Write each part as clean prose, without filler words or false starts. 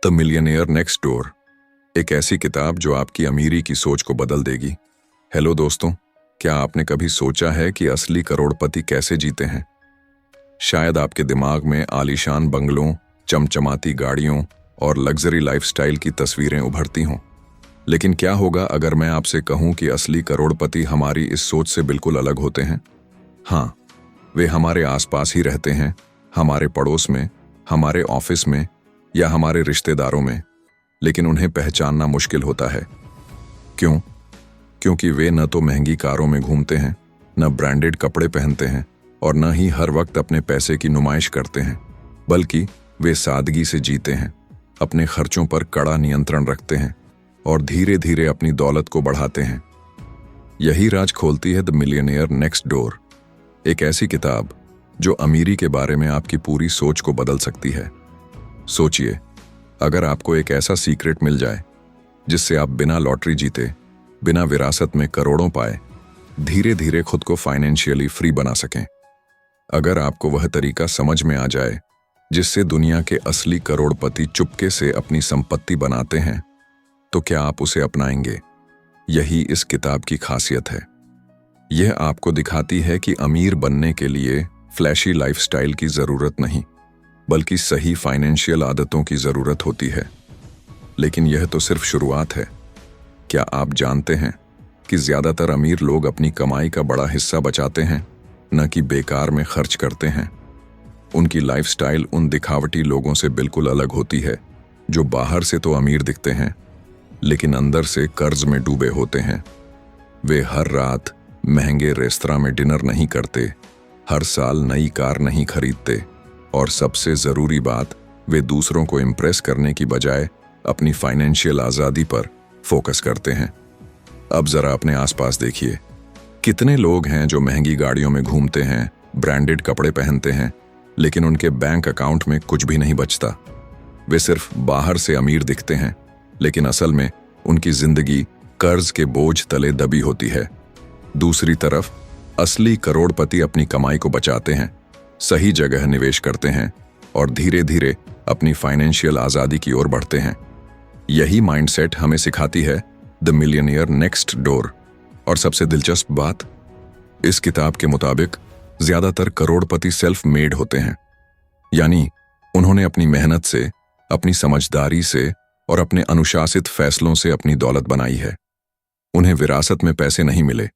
The millionaire next door, एक ऐसी किताब जो आपकी अमीरी की सोच को बदल देगी। हेलो दोस्तों, क्या आपने कभी सोचा है कि असली करोड़पति कैसे जीते हैं? शायद आपके दिमाग में आलीशान बंगलों, चमचमाती गाड़ियों और लग्जरी लाइफस्टाइल की तस्वीरें उभरती हों। लेकिन क्या होगा अगर मैं आपसे कहूं कि असली करोड़पति हमारी इस सोच से बिल्कुल अलग होते हैं? हाँ, वे हमारे आसपास ही रहते हैं, हमारे पड़ोस में, हमारे ऑफिस में या हमारे रिश्तेदारों में, लेकिन उन्हें पहचानना मुश्किल होता है। क्यों? क्योंकि वे न तो महंगी कारों में घूमते हैं, न ब्रांडेड कपड़े पहनते हैं और न ही हर वक्त अपने पैसे की नुमाइश करते हैं, बल्कि वे सादगी से जीते हैं, अपने खर्चों पर कड़ा नियंत्रण रखते हैं और धीरे धीरे अपनी दौलत को बढ़ाते हैं। यही राज खोलती है द मिलियनेयर नेक्स्ट डोर, एक ऐसी किताब जो अमीरी के बारे में आपकी पूरी सोच को बदल सकती है। सोचिए, अगर आपको एक ऐसा सीक्रेट मिल जाए जिससे आप बिना लॉटरी जीते, बिना विरासत में करोड़ों पाए, धीरे धीरे खुद को फाइनेंशियली फ्री बना सकें। अगर आपको वह तरीका समझ में आ जाए जिससे दुनिया के असली करोड़पति चुपके से अपनी संपत्ति बनाते हैं, तो क्या आप उसे अपनाएंगे? यही इस किताब की खासियत है। यह आपको दिखाती है कि अमीर बनने के लिए फ्लैशी लाइफस्टाइल की जरूरत नहीं, बल्कि सही फाइनेंशियल आदतों की जरूरत होती है। लेकिन यह तो सिर्फ शुरुआत है। क्या आप जानते हैं कि ज्यादातर अमीर लोग अपनी कमाई का बड़ा हिस्सा बचाते हैं, न कि बेकार में खर्च करते हैं? उनकी लाइफस्टाइल उन दिखावटी लोगों से बिल्कुल अलग होती है जो बाहर से तो अमीर दिखते हैं, लेकिन अंदर से कर्ज में डूबे होते हैं। वे हर रात महंगे रेस्तरां में डिनर नहीं करते, हर साल नई कार नहीं खरीदते और सबसे जरूरी बात, वे दूसरों को इम्प्रेस करने की बजाय अपनी फाइनेंशियल आज़ादी पर फोकस करते हैं। अब जरा अपने आसपास देखिए, कितने लोग हैं जो महंगी गाड़ियों में घूमते हैं, ब्रांडेड कपड़े पहनते हैं, लेकिन उनके बैंक अकाउंट में कुछ भी नहीं बचता। वे सिर्फ बाहर से अमीर दिखते हैं, लेकिन असल में उनकी जिंदगी कर्ज के बोझ तले दबी होती है। दूसरी तरफ असली करोड़पति अपनी कमाई को बचाते हैं, सही जगह निवेश करते हैं और धीरे धीरे अपनी फाइनेंशियल आज़ादी की ओर बढ़ते हैं। यही माइंडसेट हमें सिखाती है द मिलियनेयर नेक्स्ट डोर। और सबसे दिलचस्प बात, इस किताब के मुताबिक ज्यादातर करोड़पति सेल्फ मेड होते हैं, यानी उन्होंने अपनी मेहनत से, अपनी समझदारी से और अपने अनुशासित फैसलों से अपनी दौलत बनाई है। उन्हें विरासत में पैसे नहीं मिले,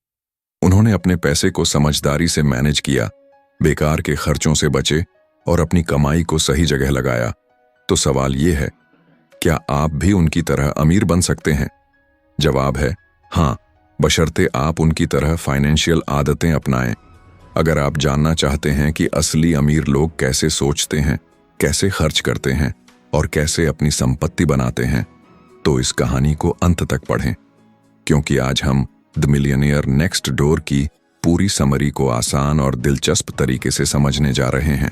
उन्होंने अपने पैसे को समझदारी से मैनेज किया, बेकार के खर्चों से बचे और अपनी कमाई को सही जगह लगाया। तो सवाल ये है, क्या आप भी उनकी तरह अमीर बन सकते हैं? जवाब है हाँ, बशर्ते आप उनकी तरह फाइनेंशियल आदतें अपनाएं। अगर आप जानना चाहते हैं कि असली अमीर लोग कैसे सोचते हैं, कैसे खर्च करते हैं और कैसे अपनी संपत्ति बनाते हैं, तो इस कहानी को अंत तक पढ़ें, क्योंकि आज हम द मिलियनेयर नेक्स्ट डोर की पूरी समरी को आसान और दिलचस्प तरीके से समझने जा रहे हैं।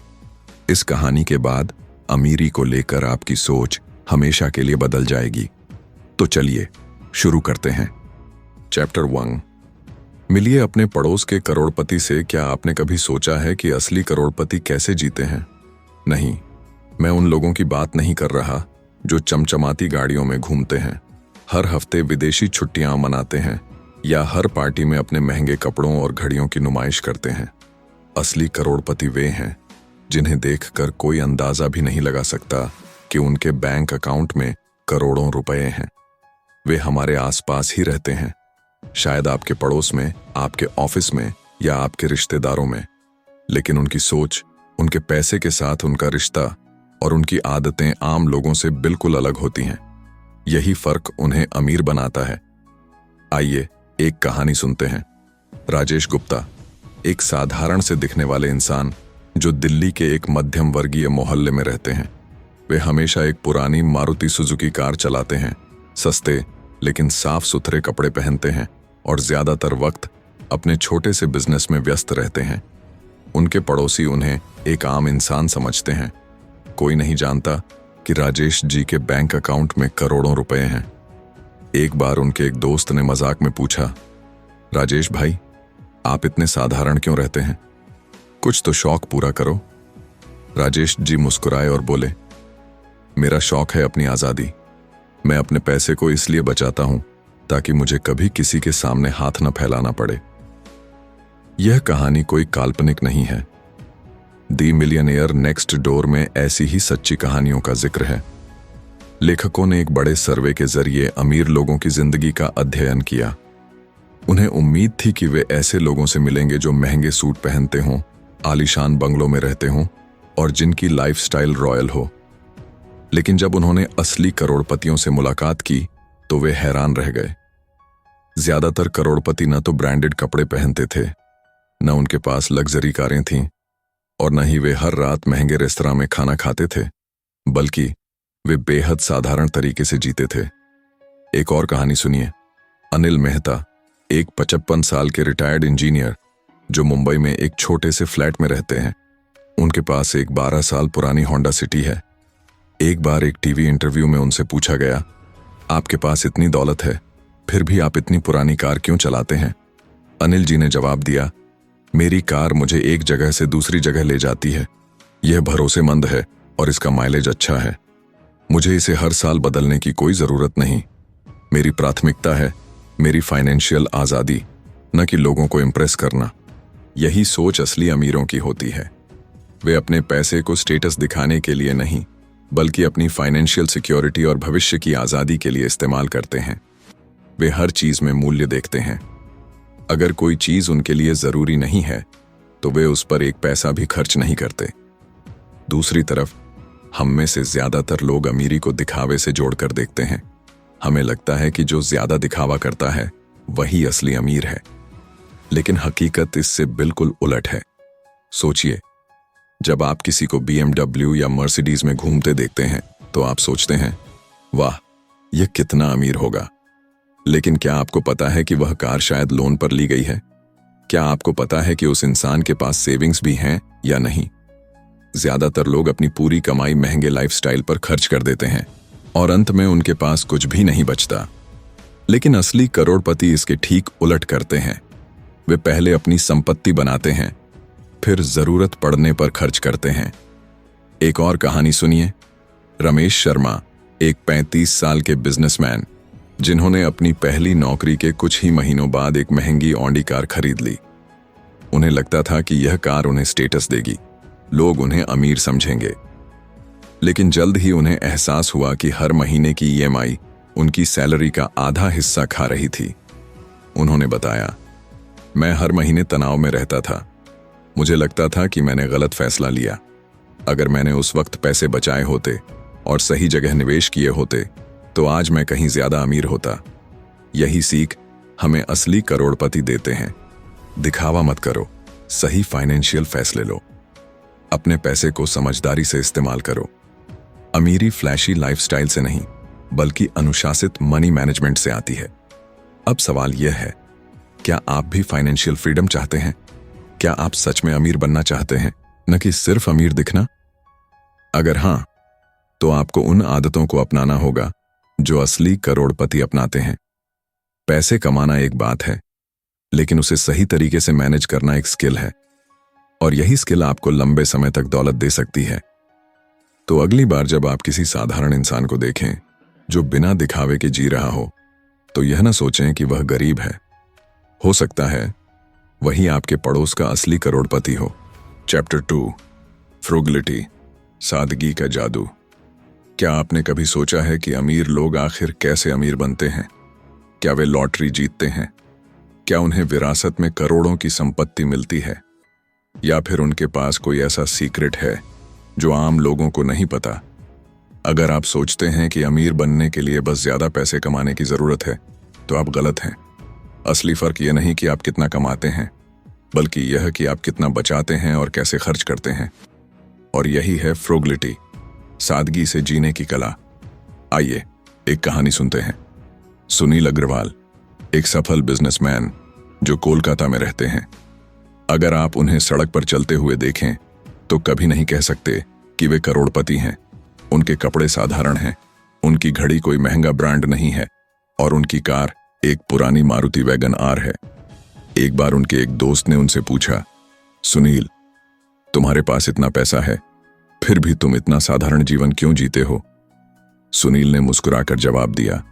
इस कहानी के बाद अमीरी को लेकर आपकी सोच हमेशा के लिए बदल जाएगी। तो चलिए शुरू करते हैं। चैप्टर 1, मिलिए अपने पड़ोस के करोड़पति से। क्या आपने कभी सोचा है कि असली करोड़पति कैसे जीते हैं? नहीं, मैं उन लोगों की बात नहीं कर रहा जो चमचमाती गाड़ियों में घूमते हैं, हर हफ्ते विदेशी छुट्टियां मनाते हैं या हर पार्टी में अपने महंगे कपड़ों और घड़ियों की नुमाइश करते हैं। असली करोड़पति वे हैं जिन्हें देखकर कोई अंदाजा भी नहीं लगा सकता कि उनके बैंक अकाउंट में करोड़ों रुपए हैं। वे हमारे आसपास ही रहते हैं, शायद आपके पड़ोस में, आपके ऑफिस में या आपके रिश्तेदारों में, लेकिन उनकी सोच, उनके पैसे के साथ उनका रिश्ता और उनकी आदतें आम लोगों से बिल्कुल अलग होती हैं। यही फर्क उन्हें अमीर बनाता है। आइए एक कहानी सुनते हैं। राजेश गुप्ता, एक साधारण से दिखने वाले इंसान जो दिल्ली के एक मध्यम वर्गीय मोहल्ले में रहते हैं। वे हमेशा एक पुरानी मारुति सुजुकी कार चलाते हैं, सस्ते लेकिन साफ सुथरे कपड़े पहनते हैं और ज्यादातर वक्त अपने छोटे से बिजनेस में व्यस्त रहते हैं। उनके पड़ोसी उन्हें एक आम इंसान समझते हैं। कोई नहीं जानता कि राजेश जी के बैंक अकाउंट में करोड़ों रुपए हैं। एक बार उनके एक दोस्त ने मजाक में पूछा, राजेश भाई, आप इतने साधारण क्यों रहते हैं? कुछ तो शौक पूरा करो। राजेश जी मुस्कुराए और बोले, मेरा शौक है अपनी आज़ादी। मैं अपने पैसे को इसलिए बचाता हूं ताकि मुझे कभी किसी के सामने हाथ न फैलाना पड़े। यह कहानी कोई काल्पनिक नहीं है। दी मिलियनेयर नेक्स्ट डोर में ऐसी ही सच्ची कहानियों का जिक्र है। लेखकों ने एक बड़े सर्वे के जरिए अमीर लोगों की जिंदगी का अध्ययन किया। उन्हें उम्मीद थी कि वे ऐसे लोगों से मिलेंगे जो महंगे सूट पहनते हों, आलीशान बंगलों में रहते हों और जिनकी लाइफस्टाइल रॉयल हो। लेकिन जब उन्होंने असली करोड़पतियों से मुलाकात की तो वे हैरान रह गए। ज्यादातर करोड़पति न तो ब्रांडेड कपड़े पहनते थे, न उनके पास लग्जरी कारें थीं और न ही वे हर रात महंगे रेस्तरां में खाना खाते थे, बल्कि वे बेहद साधारण तरीके से जीते थे। एक और कहानी सुनिए। अनिल मेहता, एक 55 साल के रिटायर्ड इंजीनियर जो मुंबई में एक छोटे से फ्लैट में रहते हैं। उनके पास एक 12 साल पुरानी होंडा सिटी है। एक बार एक टीवी इंटरव्यू में उनसे पूछा गया, आपके पास इतनी दौलत है, फिर भी आप इतनी पुरानी कार क्यों चलाते हैं? अनिल जी ने जवाब दिया, मेरी कार मुझे एक जगह से दूसरी जगह ले जाती है। यह भरोसेमंद है और इसका माइलेज अच्छा है। मुझे इसे हर साल बदलने की कोई जरूरत नहीं। मेरी प्राथमिकता है मेरी फाइनेंशियल आज़ादी, न कि लोगों को इम्प्रेस करना। यही सोच असली अमीरों की होती है। वे अपने पैसे को स्टेटस दिखाने के लिए नहीं, बल्कि अपनी फाइनेंशियल सिक्योरिटी और भविष्य की आज़ादी के लिए इस्तेमाल करते हैं। वे हर चीज में मूल्य देखते हैं। अगर कोई चीज उनके लिए जरूरी नहीं है तो वे उस पर एक पैसा भी खर्च नहीं करते। दूसरी तरफ हम में से ज्यादातर लोग अमीरी को दिखावे से जोड़कर देखते हैं। हमें लगता है कि जो ज्यादा दिखावा करता है वही असली अमीर है, लेकिन हकीकत इससे बिल्कुल उलट है। सोचिए, जब आप किसी को BMW या मर्सिडीज में घूमते देखते हैं तो आप सोचते हैं, वाह, यह कितना अमीर होगा। लेकिन क्या आपको पता है कि वह कार शायद लोन पर ली गई है? क्या आपको पता है कि उस इंसान के पास सेविंग्स भी हैं या नहीं? ज्यादातर लोग अपनी पूरी कमाई महंगे लाइफस्टाइल पर खर्च कर देते हैं और अंत में उनके पास कुछ भी नहीं बचता। लेकिन असली करोड़पति इसके ठीक उलट करते हैं। वे पहले अपनी संपत्ति बनाते हैं, फिर जरूरत पड़ने पर खर्च करते हैं। एक और कहानी सुनिए। रमेश शर्मा, एक 35 साल के बिजनेसमैन जिन्होंने अपनी पहली नौकरी के कुछ ही महीनों बाद एक महंगी ऑडी कार खरीद ली। उन्हें लगता था कि यह कार उन्हें स्टेटस देगी, लोग उन्हें अमीर समझेंगे। लेकिन जल्द ही उन्हें एहसास हुआ कि हर महीने की EMI उनकी सैलरी का आधा हिस्सा खा रही थी। उन्होंने बताया, मैं हर महीने तनाव में रहता था। मुझे लगता था कि मैंने गलत फैसला लिया। अगर मैंने उस वक्त पैसे बचाए होते और सही जगह निवेश किए होते तो आज मैं कहीं ज्यादा अमीर होता। यही सीख हमें असली करोड़पति देते हैं। दिखावा मत करो, सही फाइनेंशियल फैसले लो। अपने पैसे को समझदारी से इस्तेमाल करो। अमीरी फ्लैशी लाइफस्टाइल से नहीं, बल्कि अनुशासित मनी मैनेजमेंट से आती है। अब सवाल यह है, क्या आप भी फाइनेंशियल फ्रीडम चाहते हैं? क्या आप सच में अमीर बनना चाहते हैं, न कि सिर्फ अमीर दिखना? अगर हां, तो आपको उन आदतों को अपनाना होगा जो असली करोड़पति अपनाते हैं। पैसे कमाना एक बात है, लेकिन उसे सही तरीके से मैनेज करना एक स्किल है, और यही स्किल आपको लंबे समय तक दौलत दे सकती है। तो अगली बार जब आप किसी साधारण इंसान को देखें जो बिना दिखावे के जी रहा हो, तो यह ना सोचें कि वह गरीब है। हो सकता है वही आपके पड़ोस का असली करोड़पति हो। चैप्टर 2, फ्रूगलिटी, सादगी का जादू। क्या आपने कभी सोचा है कि अमीर लोग आखिर कैसे अमीर बनते हैं? क्या वे लॉटरी जीतते हैं? क्या उन्हें विरासत में करोड़ों की संपत्ति मिलती है? या फिर उनके पास कोई ऐसा सीक्रेट है जो आम लोगों को नहीं पता? अगर आप सोचते हैं कि अमीर बनने के लिए बस ज्यादा पैसे कमाने की जरूरत है, तो आप गलत हैं। असली फर्क यह नहीं कि आप कितना कमाते हैं, बल्कि यह कि आप कितना बचाते हैं और कैसे खर्च करते हैं। और यही है फ्रूगलिटी, सादगी से जीने की कला। आइए एक कहानी सुनते हैं। सुनील अग्रवाल, एक सफल बिजनेसमैन जो कोलकाता में रहते हैं। अगर आप उन्हें सड़क पर चलते हुए देखें तो कभी नहीं कह सकते कि वे करोड़पति हैं। उनके कपड़े साधारण हैं, उनकी घड़ी कोई महंगा ब्रांड नहीं है और उनकी कार एक पुरानी मारुति वैगन आर है। एक बार उनके एक दोस्त ने उनसे पूछा, सुनील, तुम्हारे पास इतना पैसा है, फिर भी तुम इतना साधारण जीवन क्यों जीते हो? सुनील ने मुस्कुराकर जवाब दिया,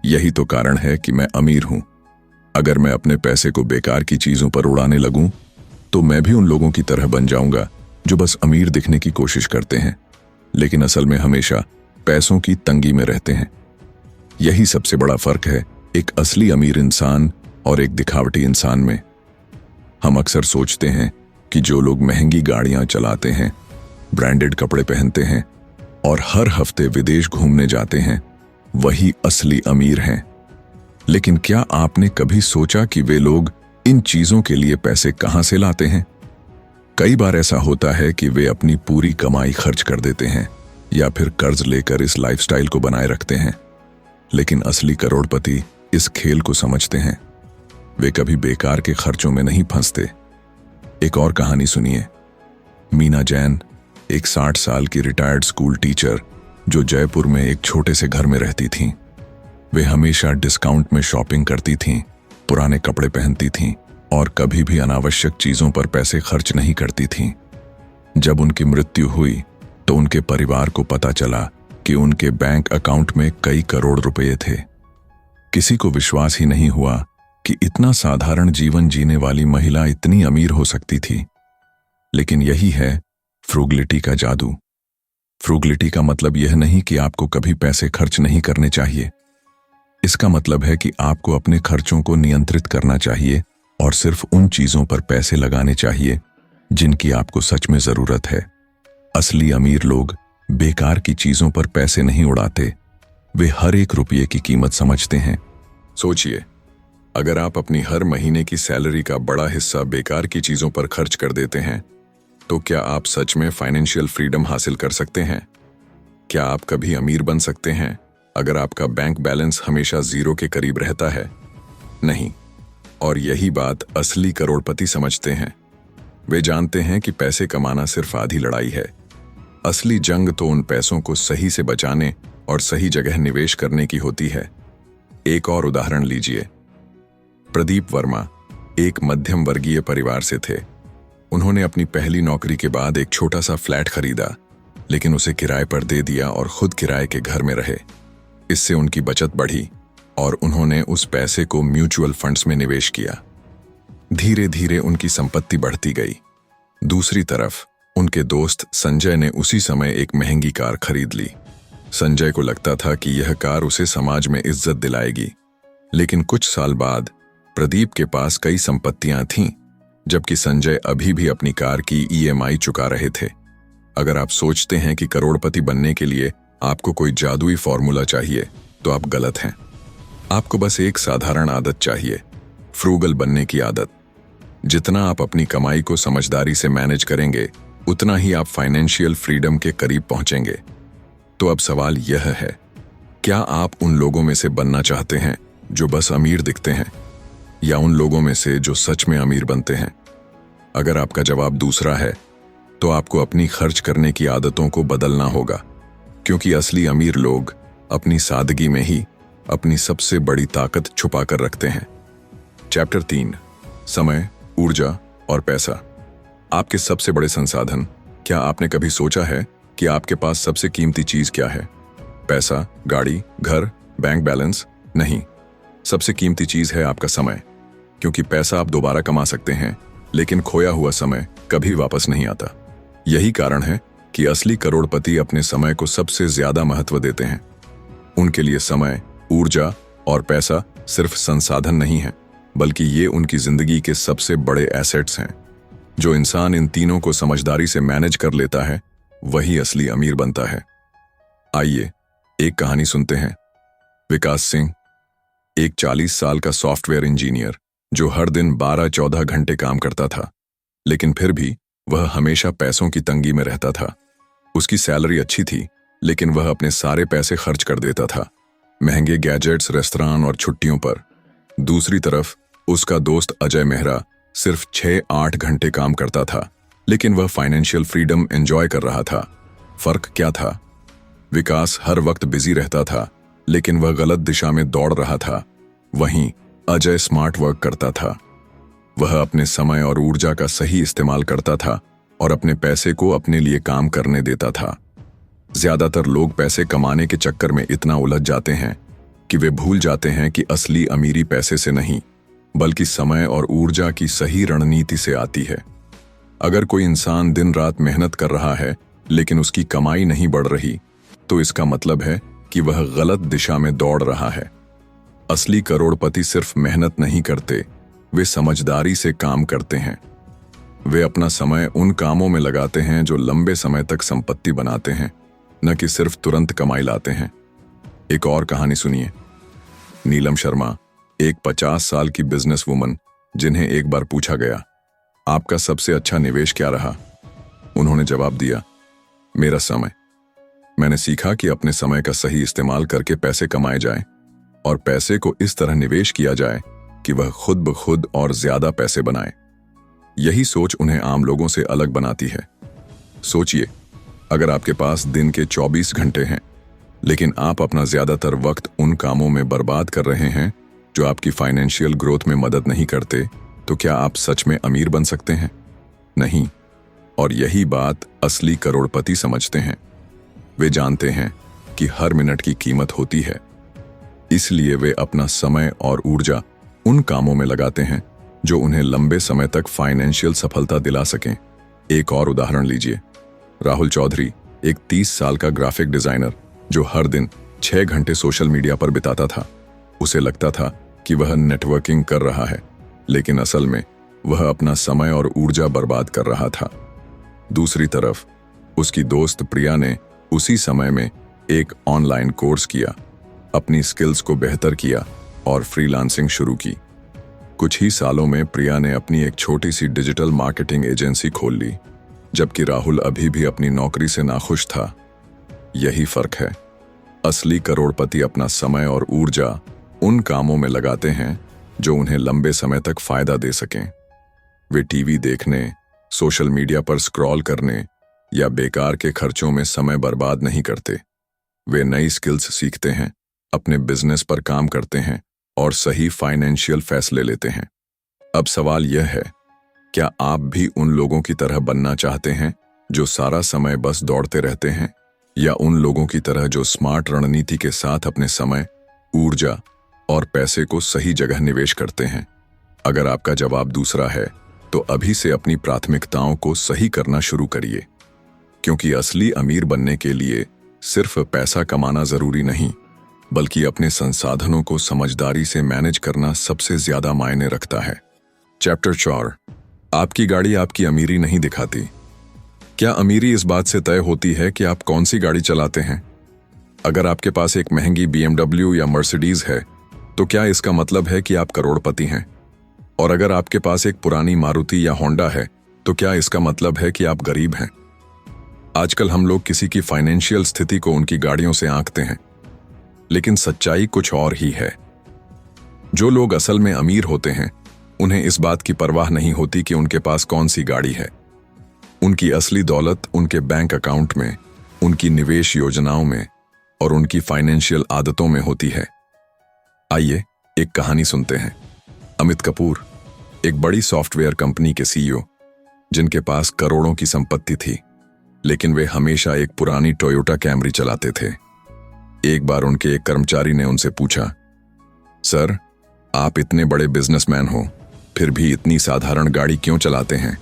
यही तो कारण है कि मैं अमीर हूं। अगर मैं अपने पैसे को बेकार की चीजों पर उड़ाने लगूं तो मैं भी उन लोगों की तरह बन जाऊंगा जो बस अमीर दिखने की कोशिश करते हैं, लेकिन असल में हमेशा पैसों की तंगी में रहते हैं। यही सबसे बड़ा फर्क है एक असली अमीर इंसान और एक दिखावटी इंसान में। हम अक्सर सोचते हैं कि जो लोग महंगी गाड़ियां चलाते हैं, ब्रांडेड कपड़े पहनते हैं और हर हफ्ते विदेश घूमने जाते हैं, वही असली अमीर हैं। लेकिन क्या आपने कभी सोचा कि वे लोग इन चीजों के लिए पैसे कहां से लाते हैं? कई बार ऐसा होता है कि वे अपनी पूरी कमाई खर्च कर देते हैं या फिर कर्ज लेकर इस लाइफस्टाइल को बनाए रखते हैं। लेकिन असली करोड़पति इस खेल को समझते हैं। वे कभी बेकार के खर्चों में नहीं फंसते। एक और कहानी सुनिए। मीना जैन एक 60 साल की रिटायर्ड स्कूल टीचर जो जयपुर में एक छोटे से घर में रहती थीं। वे हमेशा डिस्काउंट में शॉपिंग करती थीं, पुराने कपड़े पहनती थीं और कभी भी अनावश्यक चीजों पर पैसे खर्च नहीं करती थीं। जब उनकी मृत्यु हुई तो उनके परिवार को पता चला कि उनके बैंक अकाउंट में कई करोड़ रुपए थे। किसी को विश्वास ही नहीं हुआ कि इतना साधारण जीवन जीने वाली महिला इतनी अमीर हो सकती थी। लेकिन यही है फ्रूगलिटी का जादू। फ्रूगलिटी का मतलब यह नहीं कि आपको कभी पैसे खर्च नहीं करने चाहिए। इसका मतलब है कि आपको अपने खर्चों को नियंत्रित करना चाहिए और सिर्फ उन चीजों पर पैसे लगाने चाहिए जिनकी आपको सच में जरूरत है। असली अमीर लोग बेकार की चीजों पर पैसे नहीं उड़ाते, वे हर एक रुपये की कीमत समझते हैं। सोचिए, अगर आप अपनी हर महीने की सैलरी का बड़ा हिस्सा बेकार की चीजों पर खर्च कर देते हैं, तो क्या आप सच में फाइनेंशियल फ्रीडम हासिल कर सकते हैं? क्या आप कभी अमीर बन सकते हैं अगर आपका बैंक बैलेंस हमेशा जीरो के करीब रहता है? नहीं। और यही बात असली करोड़पति समझते हैं। वे जानते हैं कि पैसे कमाना सिर्फ आधी लड़ाई है। असली जंग तो उन पैसों को सही से बचाने और सही जगह निवेश करने की होती है। एक और उदाहरण लीजिए। प्रदीप वर्मा एक मध्यम वर्गीय परिवार से थे। उन्होंने अपनी पहली नौकरी के बाद एक छोटा सा फ्लैट खरीदा, लेकिन उसे किराए पर दे दिया और खुद किराए के घर में रहे। इससे उनकी बचत बढ़ी और उन्होंने उस पैसे को म्यूचुअल फंड्स में निवेश किया। धीरे धीरे उनकी संपत्ति बढ़ती गई। दूसरी तरफ उनके दोस्त संजय ने उसी समय एक महंगी कार खरीद ली। संजय को लगता था कि यह कार उसे समाज में इज्जत दिलाएगी। लेकिन कुछ साल बाद प्रदीप के पास कई संपत्तियां थीं, जबकि संजय अभी भी अपनी कार की ईएमआई चुका रहे थे। अगर आप सोचते हैं कि करोड़पति बनने के लिए आपको कोई जादुई फॉर्मूला चाहिए, तो आप गलत हैं। आपको बस एक साधारण आदत चाहिए, फ्रूगल बनने की आदत। जितना आप अपनी कमाई को समझदारी से मैनेज करेंगे, उतना ही आप फाइनेंशियल फ्रीडम के करीब पहुंचेंगे। तो अब सवाल यह है, क्या आप उन लोगों में से बनना चाहते हैं जो बस अमीर दिखते हैं, या उन लोगों में से जो सच में अमीर बनते हैं? अगर आपका जवाब दूसरा है, तो आपको अपनी खर्च करने की आदतों को बदलना होगा, क्योंकि असली अमीर लोग अपनी सादगी में ही अपनी सबसे बड़ी ताकत छुपा कर रखते हैं। चैप्टर 3, समय, ऊर्जा और पैसा। आपके सबसे बड़े संसाधन। क्या आपने कभी सोचा है कि आपके पास सबसे कीमती चीज क्या है? पैसा, गाड़ी, घर, बैंक बैलेंस? नहीं, सबसे कीमती चीज है आपका समय। क्योंकि पैसा आप दोबारा कमा सकते हैं, लेकिन खोया हुआ समय कभी वापस नहीं आता। यही कारण है कि असली करोड़पति अपने समय को सबसे ज्यादा महत्व देते हैं। उनके लिए समय, ऊर्जा और पैसा सिर्फ संसाधन नहीं है, बल्कि ये उनकी जिंदगी के सबसे बड़े एसेट्स हैं। जो इंसान इन तीनों को समझदारी से मैनेज कर लेता है, वही असली अमीर बनता है। आइए एक कहानी सुनते हैं। विकास सिंह एक 40 साल का सॉफ्टवेयर इंजीनियर जो हर दिन 12-14 घंटे काम करता था, लेकिन फिर भी वह हमेशा पैसों की तंगी में रहता था। उसकी सैलरी अच्छी थी, लेकिन वह अपने सारे पैसे खर्च कर देता था, महंगे गैजेट्स, रेस्तरां और छुट्टियों पर। दूसरी तरफ उसका दोस्त अजय मेहरा सिर्फ 6-8 घंटे काम करता था, लेकिन वह फाइनेंशियल फ्रीडम एंजॉय कर रहा था। फर्क क्या था? विकास हर वक्त बिजी रहता था, लेकिन वह गलत दिशा में दौड़ रहा था। वहीं अजय स्मार्ट वर्क करता था। वह अपने समय और ऊर्जा का सही इस्तेमाल करता था और अपने पैसे को अपने लिए काम करने देता था। ज्यादातर लोग पैसे कमाने के चक्कर में इतना उलझ जाते हैं कि वे भूल जाते हैं कि असली अमीरी पैसे से नहीं, बल्कि समय और ऊर्जा की सही रणनीति से आती है। अगर कोई इंसान दिन रात मेहनत कर रहा है लेकिन उसकी कमाई नहीं बढ़ रही, तो इसका मतलब है कि वह गलत दिशा में दौड़ रहा है। असली करोड़पति सिर्फ मेहनत नहीं करते, वे समझदारी से काम करते हैं। वे अपना समय उन कामों में लगाते हैं जो लंबे समय तक संपत्ति बनाते हैं, न कि सिर्फ तुरंत कमाई लाते हैं। एक और कहानी सुनिए। नीलम शर्मा, एक 50 साल की बिजनेस वुमन, जिन्हें एक बार पूछा गया, आपका सबसे अच्छा निवेश क्या रहा? उन्होंने जवाब दिया, मेरा समय। मैंने सीखा कि अपने समय का सही इस्तेमाल करके पैसे कमाए जाएं और पैसे को इस तरह निवेश किया जाए कि वह खुद ब खुद और ज्यादा पैसे बनाए। यही सोच उन्हें आम लोगों से अलग बनाती है। सोचिए, अगर आपके पास दिन के 24 घंटे हैं, लेकिन आप अपना ज्यादातर वक्त उन कामों में बर्बाद कर रहे हैं जो आपकी फाइनेंशियल ग्रोथ में मदद नहीं करते, तो क्या आप सच में अमीर बन सकते हैं? नहीं। और यही बात असली करोड़पति समझते हैं। वे जानते हैं कि हर मिनट की कीमत होती है, इसलिए वे अपना समय और ऊर्जा उन कामों में लगाते हैं जो उन्हें लंबे समय तक फाइनेंशियल सफलता दिला सकें। एक और उदाहरण लीजिए। राहुल चौधरी, एक 30 साल का ग्राफिक डिजाइनर जो हर दिन 6 घंटे सोशल मीडिया पर बिताता था। उसे लगता था कि वह नेटवर्किंग कर रहा है, लेकिन असल में वह अपना समय और ऊर्जा बर्बाद कर रहा था। दूसरी तरफ उसकी दोस्त प्रिया ने उसी समय में एक ऑनलाइन कोर्स किया, अपनी स्किल्स को बेहतर किया और फ्रीलांसिंग शुरू की। कुछ ही सालों में प्रिया ने अपनी एक छोटी सी डिजिटल मार्केटिंग एजेंसी खोल ली, जबकि राहुल अभी भी अपनी नौकरी से नाखुश था। यही फर्क है। असली करोड़पति अपना समय और ऊर्जा उन कामों में लगाते हैं जो उन्हें लंबे समय तक फायदा दे सकें। वे टीवी देखने, सोशल मीडिया पर स्क्रॉल करने या बेकार के खर्चों में समय बर्बाद नहीं करते। वे नई स्किल्स सीखते हैं, अपने बिजनेस पर काम करते हैं और सही फाइनेंशियल फैसले लेते हैं। अब सवाल यह है, क्या आप भी उन लोगों की तरह बनना चाहते हैं जो सारा समय बस दौड़ते रहते हैं, या उन लोगों की तरह जो स्मार्ट रणनीति के साथ अपने समय, ऊर्जा और पैसे को सही जगह निवेश करते हैं? अगर आपका जवाब दूसरा है, तो अभी से अपनी प्राथमिकताओं को सही करना शुरू करिए, क्योंकि असली अमीर बनने के लिए सिर्फ पैसा कमाना जरूरी नहीं, बल्कि अपने संसाधनों को समझदारी से मैनेज करना सबसे ज्यादा मायने रखता है। चैप्टर 4, आपकी गाड़ी आपकी अमीरी नहीं दिखाती। क्या अमीरी इस बात से तय होती है कि आप कौन सी गाड़ी चलाते हैं? अगर आपके पास एक महंगी BMW या मर्सिडीज है, तो क्या इसका मतलब है कि आप करोड़पति हैं? और अगर आपके पास एक पुरानी मारुति या होंडा है, तो क्या इसका मतलब है कि आप गरीब हैं? आजकल हम लोग किसी की फाइनेंशियल स्थिति को उनकी गाड़ियों से आंकते हैं, लेकिन सच्चाई कुछ और ही है। जो लोग असल में अमीर होते हैं, उन्हें इस बात की परवाह नहीं होती कि उनके पास कौन सी गाड़ी है। उनकी असली दौलत उनके बैंक अकाउंट में, उनकी निवेश योजनाओं में और उनकी फाइनेंशियल आदतों में होती है। आइए एक कहानी सुनते हैं। अमित कपूर, एक बड़ी सॉफ्टवेयर कंपनी के CEO, जिनके पास करोड़ों की संपत्ति थी, लेकिन वे हमेशा एक पुरानी टोयोटा कैमरी चलाते थे। एक बार उनके एक कर्मचारी ने उनसे पूछा, सर, आप इतने बड़े बिजनेसमैन हो, फिर भी इतनी साधारण गाड़ी क्यों चलाते हैं?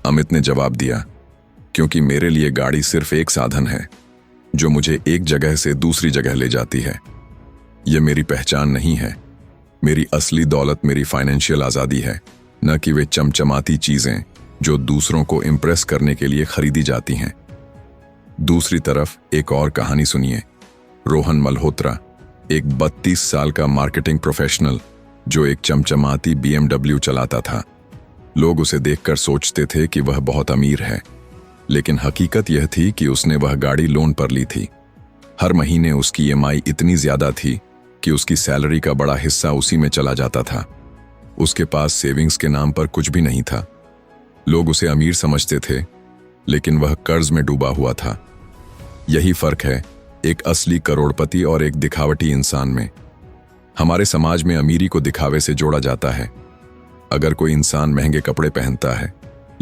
अमित ने जवाब दिया, क्योंकि मेरे लिए गाड़ी सिर्फ एक साधन है जो मुझे एक जगह से दूसरी जगह ले जाती है। यह मेरी पहचान नहीं है। मेरी असली दौलत मेरी फाइनेंशियल आज़ादी है, न कि वे चमचमाती चीजें जो दूसरों को इम्प्रेस करने के लिए खरीदी जाती हैं। दूसरी तरफ एक और कहानी सुनिए। रोहन मल्होत्रा, एक 32 साल का मार्केटिंग प्रोफेशनल जो एक चमचमाती BMW चलाता था। लोग उसे देखकर सोचते थे कि वह बहुत अमीर है, लेकिन हकीकत यह थी कि उसने वह गाड़ी लोन पर ली थी। हर महीने उसकी EMI इतनी ज्यादा थी कि उसकी सैलरी का बड़ा हिस्सा उसी में चला जाता था। उसके पास सेविंग्स के नाम पर कुछ भी नहीं था। लोग उसे अमीर समझते थे, लेकिन वह कर्ज में डूबा हुआ था। यही फर्क है एक असली करोड़पति और एक दिखावटी इंसान में। हमारे समाज में अमीरी को दिखावे से जोड़ा जाता है। अगर कोई इंसान महंगे कपड़े पहनता है,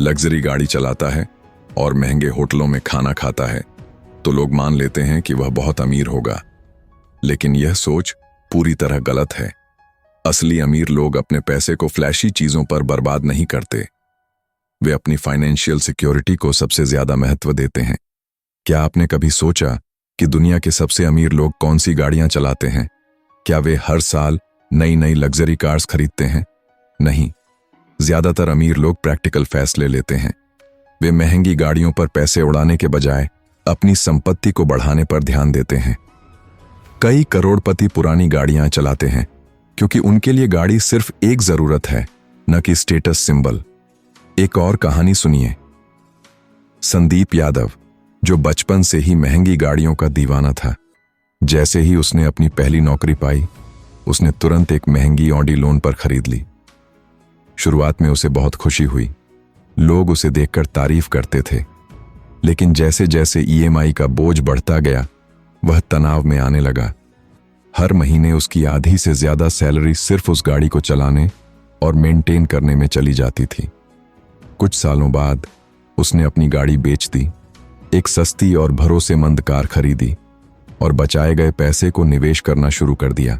लग्जरी गाड़ी चलाता है और महंगे होटलों में खाना खाता है, तो लोग मान लेते हैं कि वह बहुत अमीर होगा, लेकिन यह सोच पूरी तरह गलत है। असली अमीर लोग अपने पैसे को फ्लैशी चीजों पर बर्बाद नहीं करते। वे अपनी फाइनेंशियल सिक्योरिटी को सबसे ज्यादा महत्व देते हैं। क्या आपने कभी सोचा कि दुनिया के सबसे अमीर लोग कौन सी गाड़ियां चलाते हैं? क्या वे हर साल नई नई लग्जरी कार्स खरीदते हैं? नहीं, ज्यादातर अमीर लोग प्रैक्टिकल फैसले लेते हैं। वे महंगी गाड़ियों पर पैसे उड़ाने के बजाय अपनी संपत्ति को बढ़ाने पर ध्यान देते हैं। कई करोड़पति पुरानी गाड़ियां चलाते हैं क्योंकि उनके लिए गाड़ी सिर्फ एक जरूरत है, न कि स्टेटस सिंबल। एक और कहानी सुनिए। संदीप यादव, जो बचपन से ही महंगी गाड़ियों का दीवाना था, जैसे ही उसने अपनी पहली नौकरी पाई, उसने तुरंत एक महंगी ऑडी लोन पर खरीद ली। शुरुआत में उसे बहुत खुशी हुई, लोग उसे देखकर तारीफ करते थे, लेकिन जैसे जैसे ईएमआई का बोझ बढ़ता गया, वह तनाव में आने लगा। हर महीने उसकी आधी से ज्यादा सैलरी सिर्फ उस गाड़ी को चलाने और मेंटेन करने में चली जाती थी। कुछ सालों बाद उसने अपनी गाड़ी बेच दी, एक सस्ती और भरोसेमंद कार खरीदी और बचाए गए पैसे को निवेश करना शुरू कर दिया।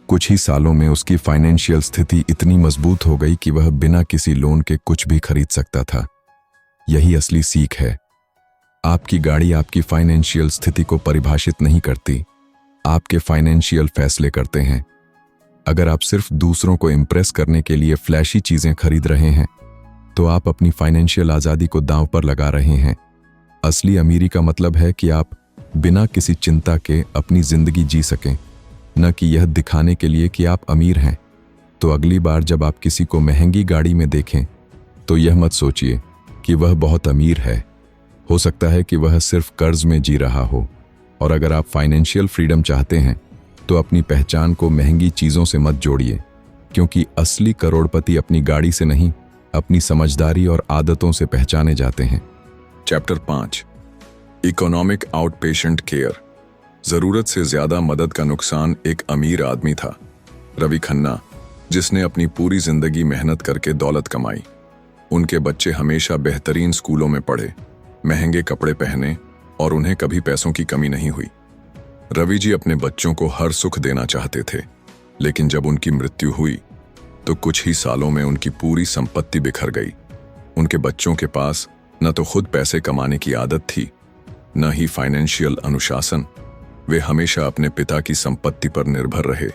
कुछ ही सालों में उसकी फाइनेंशियल स्थिति इतनी मजबूत हो गई कि वह बिना किसी लोन के कुछ भी खरीद सकता था। यही असली सीख है। आपकी गाड़ी आपकी फाइनेंशियल स्थिति को परिभाषित नहीं करती, आपके फाइनेंशियल फैसले करते हैं। अगर आप सिर्फ दूसरों को इम्प्रेस करने के लिए फ्लैशी चीजें खरीद रहे हैं, तो आप अपनी फाइनेंशियल आजादी को दांव पर लगा रहे हैं। असली अमीरी का मतलब है कि आप बिना किसी चिंता के अपनी जिंदगी जी सकें, न कि यह दिखाने के लिए कि आप अमीर हैं। तो अगली बार जब आप किसी को महंगी गाड़ी में देखें, तो यह मत सोचिए कि वह बहुत अमीर है। हो सकता है कि वह सिर्फ कर्ज में जी रहा हो। और अगर आप फाइनेंशियल फ्रीडम चाहते हैं, तो अपनी पहचान को महंगी चीजों से मत जोड़िए, क्योंकि असली करोड़पति अपनी गाड़ी से नहीं, अपनी समझदारी और आदतों से पहचाने जाते हैं। Chapter 5, economic outpatient care. जरूरत से ज्यादा मदद का नुकसान। एक अमीर आदमी था, रवि खन्ना, जिसने अपनी पूरी जिंदगी मेहनत करके दौलत कमाई। उनके बच्चे हमेशा बेहतरीन स्कूलों में पढ़े, महंगे कपड़े पहने और उन्हें कभी पैसों की कमी नहीं हुई। रवि जी अपने बच्चों को हर सुख देना चाहते थे, लेकिन जब उनकी मृत्यु हुई तो कुछ ही सालों में उनकी पूरी संपत्ति बिखर गई। उनके बच्चों के पास न तो खुद पैसे कमाने की आदत थी, न ही फाइनेंशियल अनुशासन। वे हमेशा अपने पिता की संपत्ति पर निर्भर रहे।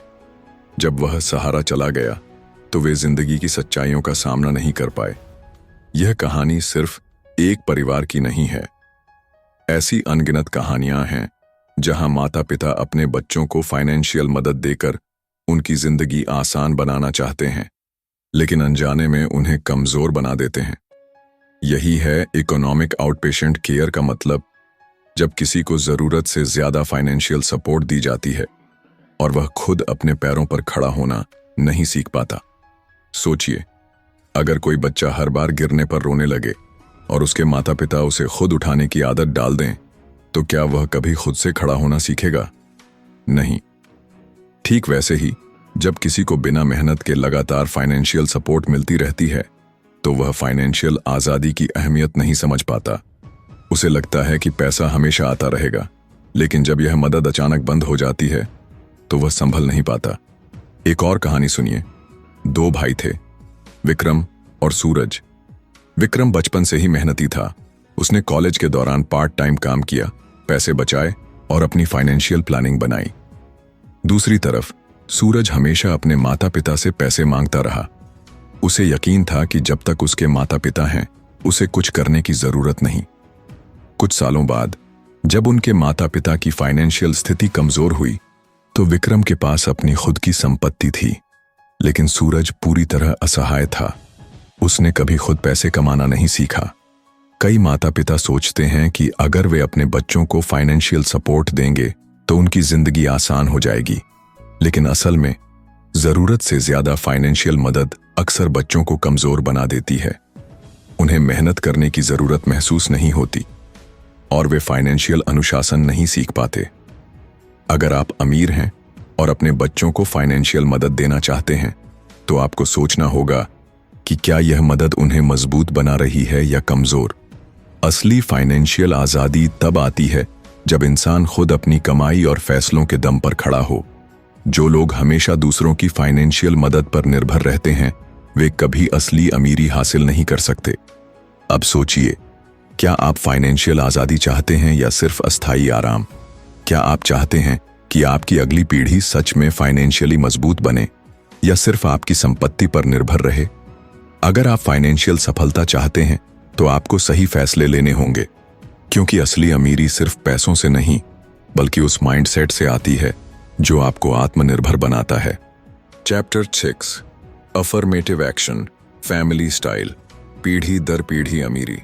जब वह सहारा चला गया तो वे जिंदगी की सच्चाइयों का सामना नहीं कर पाए। यह कहानी सिर्फ एक परिवार की नहीं है। ऐसी अनगिनत कहानियां हैं जहां माता पिता अपने बच्चों को फाइनेंशियल मदद देकर उनकी जिंदगी आसान बनाना चाहते हैं, लेकिन अनजाने में उन्हें कमजोर बना देते हैं। यही है इकोनॉमिक आउटपेशेंट केयर का मतलब। जब किसी को जरूरत से ज्यादा फाइनेंशियल सपोर्ट दी जाती है और वह खुद अपने पैरों पर खड़ा होना नहीं सीख पाता। सोचिए, अगर कोई बच्चा हर बार गिरने पर रोने लगे और उसके माता पिता उसे खुद उठाने की आदत डाल दें, तो क्या वह कभी खुद से खड़ा होना सीखेगा? नहीं। ठीक वैसे ही, जब किसी को बिना मेहनत के लगातार फाइनेंशियल सपोर्ट मिलती रहती है, तो वह फाइनेंशियल आजादी की अहमियत नहीं समझ पाता। उसे लगता है कि पैसा हमेशा आता रहेगा, लेकिन जब यह मदद अचानक बंद हो जाती है, तो वह संभल नहीं पाता। एक और कहानी सुनिए। 2 भाई थे, विक्रम और सूरज। विक्रम बचपन से ही मेहनती था। उसने कॉलेज के दौरान पार्ट टाइम काम किया, पैसे बचाए और अपनी फाइनेंशियल प्लानिंग बनाई। दूसरी तरफ सूरज हमेशा अपने माता पिता से पैसे मांगता रहा। उसे यकीन था कि जब तक उसके माता पिता हैं, उसे कुछ करने की जरूरत नहीं। कुछ सालों बाद जब उनके माता पिता की फाइनेंशियल स्थिति कमजोर हुई, तो विक्रम के पास अपनी खुद की संपत्ति थी, लेकिन सूरज पूरी तरह असहाय था। उसने कभी खुद पैसे कमाना नहीं सीखा। कई माता पिता सोचते हैं कि अगर वे अपने बच्चों को फाइनेंशियल सपोर्ट देंगे तो उनकी जिंदगी आसान हो जाएगी, लेकिन असल में जरूरत से ज्यादा फाइनेंशियल मदद अक्सर बच्चों को कमजोर बना देती है। उन्हें मेहनत करने की जरूरत महसूस नहीं होती और वे फाइनेंशियल अनुशासन नहीं सीख पाते। अगर आप अमीर हैं और अपने बच्चों को फाइनेंशियल मदद देना चाहते हैं, तो आपको सोचना होगा कि क्या यह मदद उन्हें मजबूत बना रही है या कमजोर। असली फाइनेंशियल आजादी तब आती है जब इंसान खुद अपनी कमाई और फैसलों के दम पर खड़ा हो। जो लोग हमेशा दूसरों की फाइनेंशियल मदद पर निर्भर रहते हैं, वे कभी असली अमीरी हासिल नहीं कर सकते। अब सोचिए, क्या आप फाइनेंशियल आज़ादी चाहते हैं या सिर्फ अस्थायी आराम? क्या आप चाहते हैं कि आपकी अगली पीढ़ी सच में फाइनेंशियली मजबूत बने या सिर्फ आपकी संपत्ति पर निर्भर रहे? अगर आप फाइनेंशियल सफलता चाहते हैं तो आपको सही फैसले लेने होंगे, क्योंकि असली अमीरी सिर्फ पैसों से नहीं बल्कि उस माइंडसेट से आती है जो आपको आत्मनिर्भर बनाता है। Chapter 6, affirmative action, family style, पीढ़ी दर पीढ़ी अमीरी।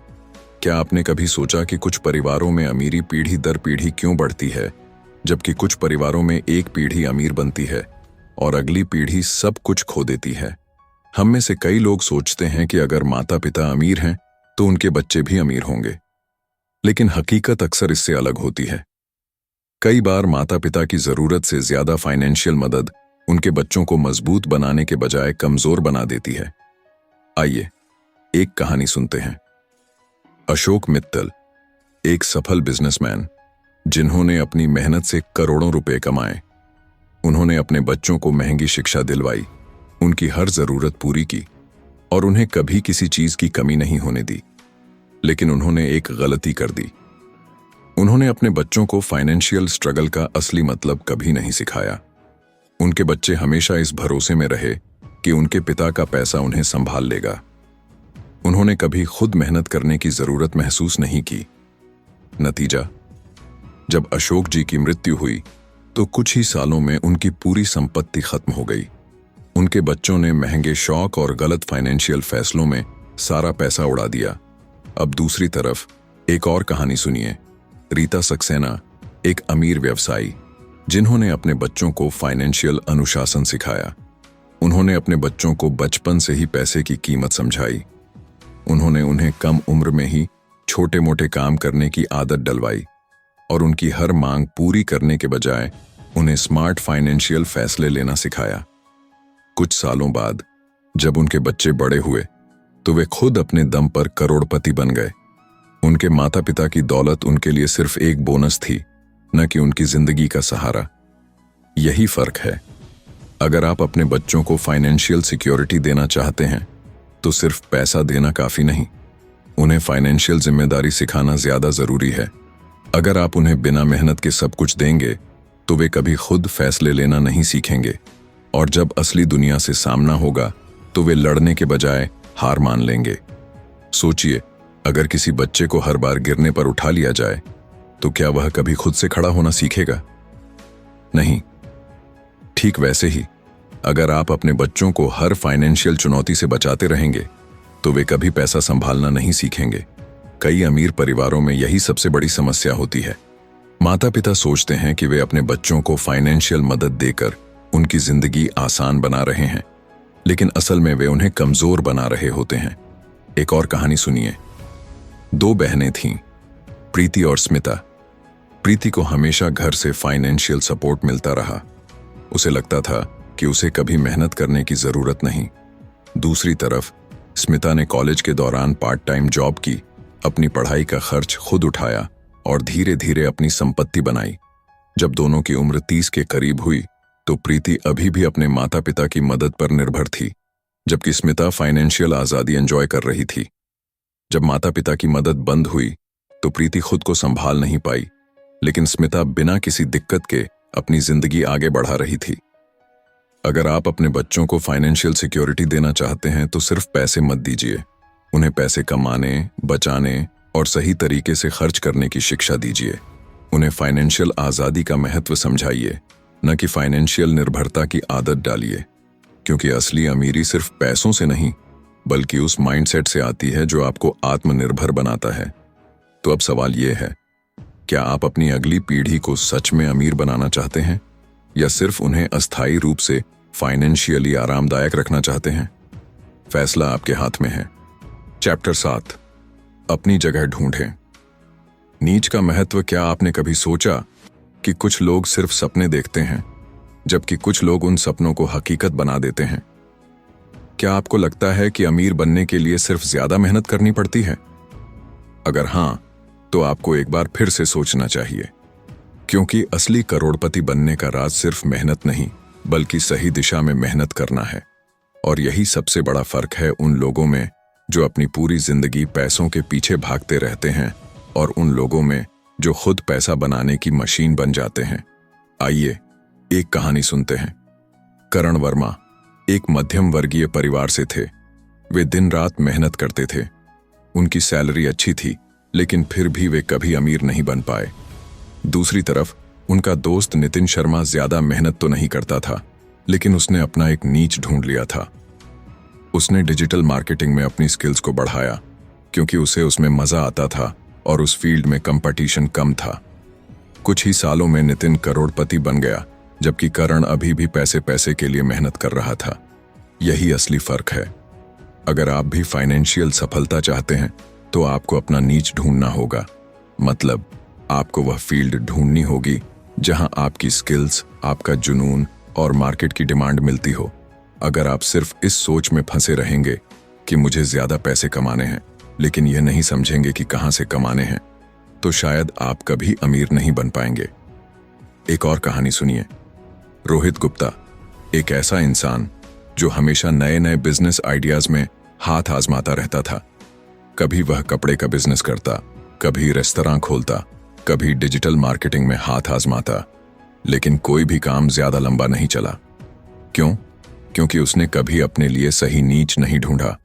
क्या आपने कभी सोचा कि कुछ परिवारों में अमीरी पीढ़ी दर पीढ़ी क्यों बढ़ती है, जबकि कुछ परिवारों में एक पीढ़ी अमीर बनती है और अगली पीढ़ी सब कुछ खो देती है? हम में से कई लोग सोचते हैं कि अगर माता पिता अमीर हैं तो उनके बच्चे भी अमीर होंगे, लेकिन हकीकत अक्सर इससे अलग होती है। कई बार माता पिता की जरूरत से ज्यादा फाइनेंशियल मदद उनके बच्चों को मजबूत बनाने के बजाय कमजोर बना देती है। आइए एक कहानी सुनते हैं। अशोक मित्तल, एक सफल बिजनेसमैन जिन्होंने अपनी मेहनत से करोड़ों रुपए कमाए। उन्होंने अपने बच्चों को महंगी शिक्षा दिलवाई, उनकी हर जरूरत पूरी की और उन्हें कभी किसी चीज की कमी नहीं होने दी। लेकिन उन्होंने एक गलती कर दी। उन्होंने अपने बच्चों को फाइनेंशियल स्ट्रगल का असली मतलब कभी नहीं सिखाया। उनके बच्चे हमेशा इस भरोसे में रहे कि उनके पिता का पैसा उन्हें संभाल लेगा। उन्होंने कभी खुद मेहनत करने की जरूरत महसूस नहीं की। नतीजा, जब अशोक जी की मृत्यु हुई तो कुछ ही सालों में उनकी पूरी संपत्ति खत्म हो गई। उनके बच्चों ने महंगे शौक और गलत फाइनेंशियल फैसलों में सारा पैसा उड़ा दिया। अब दूसरी तरफ एक और कहानी सुनिए। रीता सक्सेना, एक अमीर व्यवसायी जिन्होंने अपने बच्चों को फाइनेंशियल अनुशासन सिखाया। उन्होंने अपने बच्चों को बचपन से ही पैसे की कीमत समझाई। उन्होंने उन्हें कम उम्र में ही छोटे मोटे काम करने की आदत डलवाई और उनकी हर मांग पूरी करने के बजाय उन्हें स्मार्ट फाइनेंशियल फैसले लेना सिखाया। कुछ सालों बाद जब उनके बच्चे बड़े हुए तो वे खुद अपने दम पर करोड़पति बन गए। उनके माता पिता की दौलत उनके लिए सिर्फ एक बोनस थी, न कि उनकी जिंदगी का सहारा। यही फर्क है। अगर आप अपने बच्चों को फाइनेंशियल सिक्योरिटी देना चाहते हैं तो सिर्फ पैसा देना काफी नहीं, उन्हें फाइनेंशियल जिम्मेदारी सिखाना ज्यादा जरूरी है। अगर आप उन्हें बिना मेहनत के सब कुछ देंगे तो वे कभी खुद फैसले लेना नहीं सीखेंगे और जब असली दुनिया से सामना होगा तो वे लड़ने के बजाय हार मान लेंगे। सोचिए, अगर किसी बच्चे को हर बार गिरने पर उठा लिया जाए तो क्या वह कभी खुद से खड़ा होना सीखेगा? नहीं। ठीक वैसे ही, अगर आप अपने बच्चों को हर फाइनेंशियल चुनौती से बचाते रहेंगे तो वे कभी पैसा संभालना नहीं सीखेंगे। कई अमीर परिवारों में यही सबसे बड़ी समस्या होती है। माता पिता सोचते हैं कि वे अपने बच्चों को फाइनेंशियल मदद देकर उनकी जिंदगी आसान बना रहे हैं, लेकिन असल में वे उन्हें कमजोर बना रहे होते हैं। एक और कहानी सुनिए। दो बहनें थीं, प्रीति और स्मिता। प्रीति को हमेशा घर से फाइनेंशियल सपोर्ट मिलता रहा। उसे लगता था कि उसे कभी मेहनत करने की जरूरत नहीं। दूसरी तरफ स्मिता ने कॉलेज के दौरान पार्ट टाइम जॉब की, अपनी पढ़ाई का खर्च खुद उठाया और धीरे धीरे अपनी संपत्ति बनाई। जब दोनों की उम्र 30 के करीब हुई तो प्रीति अभी भी अपने माता पिता की मदद पर निर्भर थी, जबकि स्मिता फाइनेंशियल आजादी एंजॉय कर रही थी। जब माता पिता की मदद बंद हुई तो प्रीति खुद को संभाल नहीं पाई, लेकिन स्मिता बिना किसी दिक्कत के अपनी जिंदगी आगे बढ़ा रही थी। अगर आप अपने बच्चों को फाइनेंशियल सिक्योरिटी देना चाहते हैं तो सिर्फ पैसे मत दीजिए। उन्हें पैसे कमाने, बचाने और सही तरीके से खर्च करने की शिक्षा दीजिए। उन्हें फाइनेंशियल आजादी का महत्व समझाइए, न कि फाइनेंशियल निर्भरता की आदत डालिए, क्योंकि असली अमीरी सिर्फ पैसों से नहीं बल्कि उस माइंडसेट से आती है जो आपको आत्मनिर्भर बनाता है। तो अब सवाल यह है, क्या आप अपनी अगली पीढ़ी को सच में अमीर बनाना चाहते हैं या सिर्फ उन्हें अस्थायी रूप से फाइनेंशियली आरामदायक रखना चाहते हैं? फैसला आपके हाथ में है। चैप्टर 7, अपनी जगह ढूंढें। नीच का महत्व। क्या आपने कभी सोचा कि कुछ लोग सिर्फ सपने देखते हैं जबकि कुछ लोग उन सपनों को हकीकत बना देते हैं? क्या आपको लगता है कि अमीर बनने के लिए सिर्फ ज्यादा मेहनत करनी पड़ती है? अगर हां, तो आपको एक बार फिर से सोचना चाहिए। क्योंकि असली करोड़पति बनने का राज सिर्फ मेहनत नहीं, बल्कि सही दिशा में मेहनत करना है। और यही सबसे बड़ा फर्क है उन लोगों में जो अपनी पूरी जिंदगी पैसों के पीछे भागते रहते हैं और उन लोगों में जो खुद पैसा बनाने की मशीन बन जाते हैं। आइए एक कहानी सुनते हैं। करण वर्मा एक मध्यम वर्गीय परिवार से थे। वे दिन रात मेहनत करते थे। उनकी सैलरी अच्छी थी, लेकिन फिर भी वे कभी अमीर नहीं बन पाए। दूसरी तरफ उनका दोस्त नितिन शर्मा ज्यादा मेहनत तो नहीं करता था, लेकिन उसने अपना एक नीच ढूंढ लिया था। उसने डिजिटल मार्केटिंग में अपनी स्किल्स को बढ़ाया, क्योंकि उसे उसमें मजा आता था और उस फील्ड में कंपटीशन कम था। कुछ ही सालों में नितिन करोड़पति बन गया, जबकि करण अभी भी पैसे पैसे के लिए मेहनत कर रहा था। यही असली फर्क है। अगर आप भी फाइनेंशियल सफलता चाहते हैं तो आपको अपना नीच ढूंढना होगा। मतलब आपको वह फील्ड ढूंढनी होगी जहां आपकी स्किल्स, आपका जुनून और मार्केट की डिमांड मिलती हो। अगर आप सिर्फ इस सोच में फंसे रहेंगे कि मुझे ज्यादा पैसे कमाने हैं, लेकिन यह नहीं समझेंगे कि कहां से कमाने हैं, तो शायद आप कभी अमीर नहीं बन पाएंगे। एक और कहानी सुनिए। रोहित गुप्ता एक ऐसा इंसान जो हमेशा नए नए बिजनेस आइडियाज में हाथ आजमाता रहता था। कभी वह कपड़े का बिजनेस करता, कभी रेस्तरां खोलता, कभी डिजिटल मार्केटिंग में हाथ आजमाता, लेकिन कोई भी काम ज्यादा लंबा नहीं चला। क्यों? क्योंकि उसने कभी अपने लिए सही नीच नहीं ढूंढा।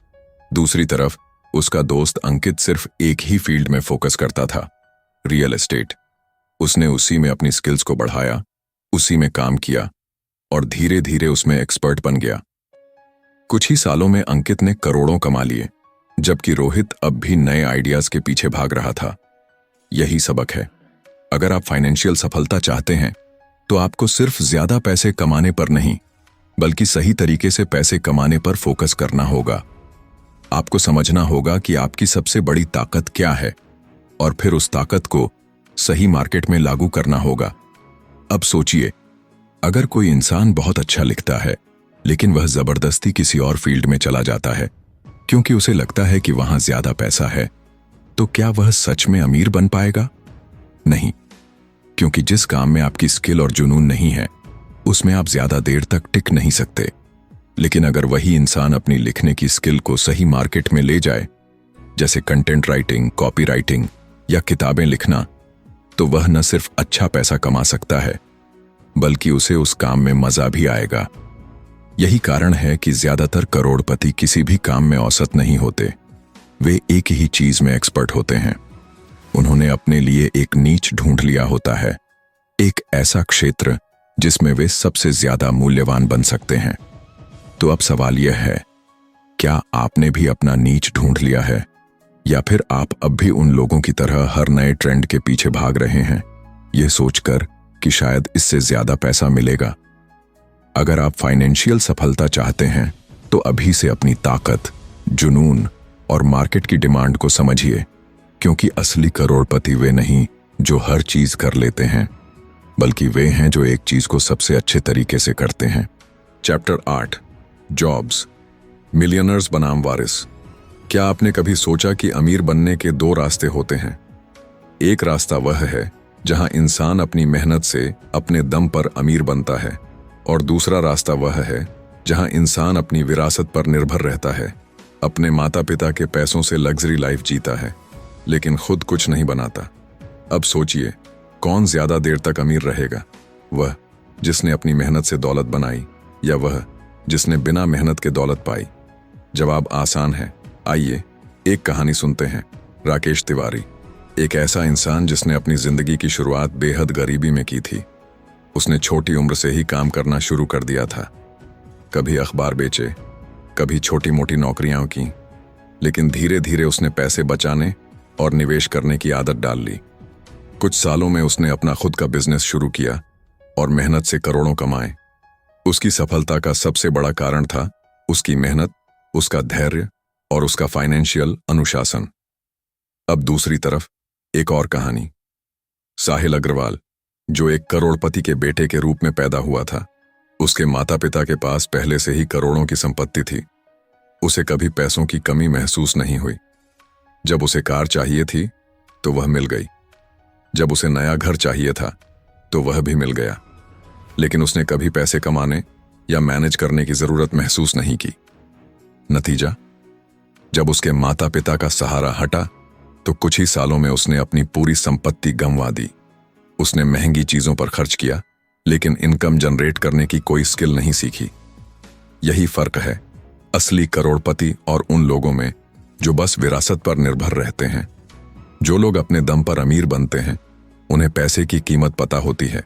दूसरी तरफ उसका दोस्त अंकित सिर्फ एक ही फील्ड में फोकस करता था, रियल एस्टेट। उसने उसी में अपनी स्किल्स को बढ़ाया, उसी में काम किया और धीरे धीरे उसमें एक्सपर्ट बन गया। कुछ ही सालों में अंकित ने करोड़ों कमा लिए, जबकि रोहित अब भी नए आइडियाज के पीछे भाग रहा था। यही सबक है। अगर आप फाइनेंशियल सफलता चाहते हैं तो आपको सिर्फ ज्यादा पैसे कमाने पर नहीं, बल्कि सही तरीके से पैसे कमाने पर फोकस करना होगा। आपको समझना होगा कि आपकी सबसे बड़ी ताकत क्या है और फिर उस ताकत को सही मार्केट में लागू करना होगा। अब सोचिए, अगर कोई इंसान बहुत अच्छा लिखता है, लेकिन वह जबरदस्ती किसी और फील्ड में चला जाता है क्योंकि उसे लगता है कि वहां ज्यादा पैसा है, तो क्या वह सच में अमीर बन पाएगा? नहीं, क्योंकि जिस काम में आपकी स्किल और जुनून नहीं है, उसमें आप ज्यादा देर तक टिक नहीं सकते। लेकिन अगर वही इंसान अपनी लिखने की स्किल को सही मार्केट में ले जाए, जैसे कंटेंट राइटिंग, कॉपी राइटिंग या किताबें लिखना, तो वह न सिर्फ अच्छा पैसा कमा सकता है, बल्कि उसे उस काम में मजा भी आएगा। यही कारण है कि ज्यादातर करोड़पति किसी भी काम में औसत नहीं होते। वे एक ही चीज में एक्सपर्ट होते हैं। उन्होंने अपने लिए एक नीच ढूंढ लिया होता है, एक ऐसा क्षेत्र जिसमें वे सबसे ज्यादा मूल्यवान बन सकते हैं। तो अब सवाल यह है, क्या आपने भी अपना नीच ढूंढ लिया है, या फिर आप अब भी उन लोगों की तरह हर नए ट्रेंड के पीछे भाग रहे हैं, यह सोचकर कि शायद इससे ज्यादा पैसा मिलेगा? अगर आप फाइनेंशियल सफलता चाहते हैं तो अभी से अपनी ताकत, जुनून और मार्केट की डिमांड को समझिए, क्योंकि असली करोड़पति वे नहीं जो हर चीज कर लेते हैं, बल्कि वे हैं जो एक चीज को सबसे अच्छे तरीके से करते हैं। चैप्टर 8, जॉब्स, मिलियनर्स बनाम वारिस। क्या आपने कभी सोचा कि अमीर बनने के दो रास्ते होते हैं? एक रास्ता वह है जहां इंसान अपनी मेहनत से अपने दम पर अमीर बनता है, और दूसरा रास्ता वह है जहां इंसान अपनी विरासत पर निर्भर रहता है, अपने माता पिता के पैसों से लग्जरी लाइफ जीता है, लेकिन खुद कुछ नहीं बनाता। अब सोचिए, कौन ज्यादा देर तक अमीर रहेगा? वह जिसने अपनी मेहनत से दौलत बनाई, या वह जिसने बिना मेहनत के दौलत पाई? जवाब आसान है। आइए एक कहानी सुनते हैं। राकेश तिवारी एक ऐसा इंसान जिसने अपनी जिंदगी की शुरुआत बेहद गरीबी में की थी। उसने छोटी उम्र से ही काम करना शुरू कर दिया था। कभी अखबार बेचे, कभी छोटी मोटी नौकरियां की, लेकिन धीरे धीरे उसने पैसे बचाने और निवेश करने की आदत डाल ली। कुछ सालों में उसने अपना खुद का बिजनेस शुरू किया और मेहनत से करोड़ों कमाए। उसकी सफलता का सबसे बड़ा कारण था उसकी मेहनत, उसका धैर्य और उसका फाइनेंशियल अनुशासन। अब दूसरी तरफ एक और कहानी। साहिल अग्रवाल, जो एक करोड़पति के बेटे के रूप में पैदा हुआ था। उसके माता पिता के पास पहले से ही करोड़ों की संपत्ति थी। उसे कभी पैसों की कमी महसूस नहीं हुई। जब उसे कार चाहिए थी तो वह मिल गई। जब उसे नया घर चाहिए था तो वह भी मिल गया, लेकिन उसने कभी पैसे कमाने या मैनेज करने की जरूरत महसूस नहीं की। नतीजा, जब उसके माता पिता का सहारा हटा तो कुछ ही सालों में उसने अपनी पूरी संपत्ति गंवा दी। उसने महंगी चीजों पर खर्च किया, लेकिन इनकम जनरेट करने की कोई स्किल नहीं सीखी। यही फर्क है असली करोड़पति और उन लोगों में जो बस विरासत पर निर्भर रहते हैं। जो लोग अपने दम पर अमीर बनते हैं, उन्हें पैसे की कीमत पता होती है।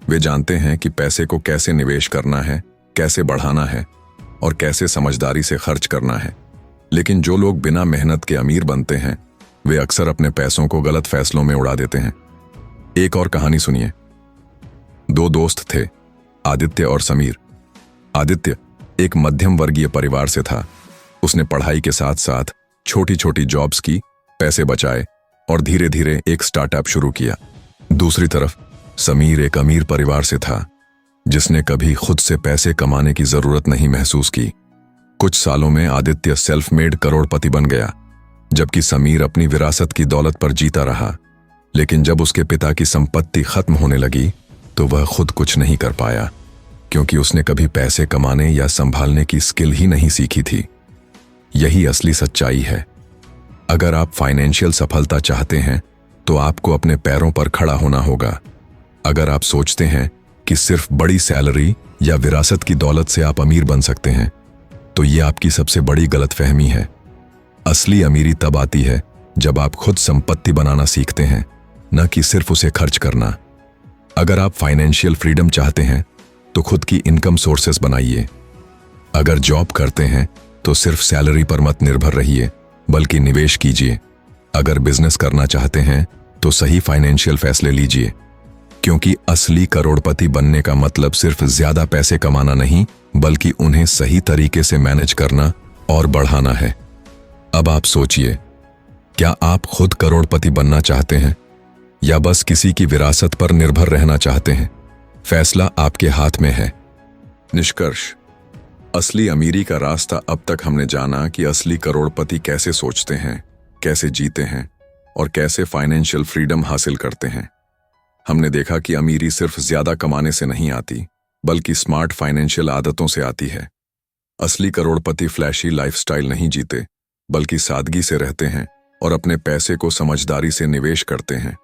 वे जानते हैं कि पैसे को कैसे निवेश करना है, कैसे बढ़ाना है और कैसे समझदारी से खर्च करना है। लेकिन जो लोग बिना मेहनत के अमीर बनते हैं, वे अक्सर अपने पैसों को गलत फैसलों में उड़ा देते हैं। एक और कहानी सुनिए। दो दोस्त थे, आदित्य और समीर। आदित्य एक मध्यम वर्गीय परिवार से था। उसने पढ़ाई के साथ साथ छोटी छोटी जॉब्स की, पैसे बचाए और धीरे धीरे एक स्टार्टअप शुरू किया। दूसरी तरफ समीर एक अमीर परिवार से था, जिसने कभी खुद से पैसे कमाने की जरूरत नहीं महसूस की। कुछ सालों में आदित्य सेल्फ मेड करोड़पति बन गया, जबकि समीर अपनी विरासत की दौलत पर जीता रहा। लेकिन जब उसके पिता की संपत्ति खत्म होने लगी तो वह खुद कुछ नहीं कर पाया, क्योंकि उसने कभी पैसे कमाने या संभालने की स्किल ही नहीं सीखी थी। यही असली सच्चाई है। अगर आप फाइनेंशियल सफलता चाहते हैं तो आपको अपने पैरों पर खड़ा होना होगा। अगर आप सोचते हैं कि सिर्फ बड़ी सैलरी या विरासत की दौलत से आप अमीर बन सकते हैं, तो ये आपकी सबसे बड़ी गलतफहमी है। असली अमीरी तब आती है जब आप खुद संपत्ति बनाना सीखते हैं, न कि सिर्फ उसे खर्च करना। अगर आप फाइनेंशियल फ्रीडम चाहते हैं तो खुद की इनकम सोर्सेस बनाइए। अगर जॉब करते हैं तो सिर्फ सैलरी पर मत निर्भर रहिए, बल्कि निवेश कीजिए। अगर बिजनेस करना चाहते हैं तो सही फाइनेंशियल फैसले लीजिए, क्योंकि असली करोड़पति बनने का मतलब सिर्फ ज्यादा पैसे कमाना नहीं, बल्कि उन्हें सही तरीके से मैनेज करना और बढ़ाना है। अब आप सोचिए, क्या आप खुद करोड़पति बनना चाहते हैं या बस किसी की विरासत पर निर्भर रहना चाहते हैं? फैसला आपके हाथ में है। निष्कर्ष, असली अमीरी का रास्ता अब तक हमने जाना कि असली करोड़पति कैसे सोचते हैं, कैसे जीते हैं और कैसे फाइनेंशियल फ्रीडम हासिल करते हैं। हमने देखा कि अमीरी सिर्फ ज्यादा कमाने से नहीं आती, बल्कि स्मार्ट फाइनेंशियल आदतों से आती है। असली करोड़पति फ्लैशी लाइफस्टाइल नहीं जीते, बल्कि सादगी से रहते हैं और अपने पैसे को समझदारी से निवेश करते हैं।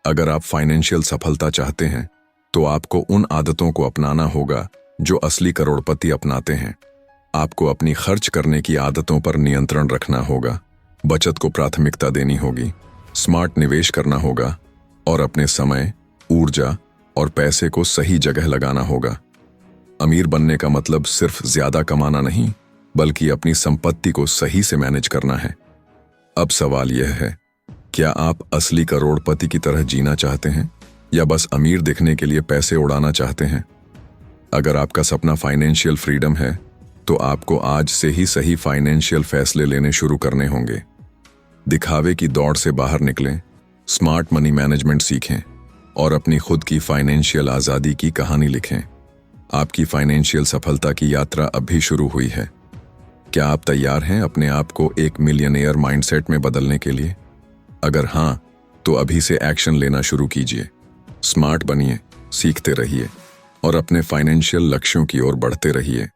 अगर आप फाइनेंशियल सफलता चाहते हैं तो आपको उन आदतों को अपनाना होगा जो असली करोड़पति अपनाते हैं। आपको अपनी खर्च करने की आदतों पर नियंत्रण रखना होगा, बचत को प्राथमिकता देनी होगी, स्मार्ट निवेश करना होगा और अपने समय, ऊर्जा और पैसे को सही जगह लगाना होगा। अमीर बनने का मतलब सिर्फ ज्यादा कमाना नहीं, बल्कि अपनी संपत्ति को सही से मैनेज करना है। अब सवाल यह है, क्या आप असली करोड़पति की तरह जीना चाहते हैं या बस अमीर दिखने के लिए पैसे उड़ाना चाहते हैं? अगर आपका सपना फाइनेंशियल फ्रीडम है, तो आपको आज से ही सही फाइनेंशियल फैसले लेने शुरू करने होंगे। दिखावे की दौड़ से बाहर निकलें, स्मार्ट मनी मैनेजमेंट सीखें और अपनी खुद की फाइनेंशियल आज़ादी की कहानी लिखें। आपकी फाइनेंशियल सफलता की यात्रा अब भी शुरू हुई है। क्या आप तैयार हैं अपने आप को एक मिलियनेयर माइंडसेट में बदलने के लिए? अगर हाँ, तो अभी से एक्शन लेना शुरू कीजिए। स्मार्ट बनिए, सीखते रहिए और अपने फाइनेंशियल लक्ष्यों की ओर बढ़ते रहिए।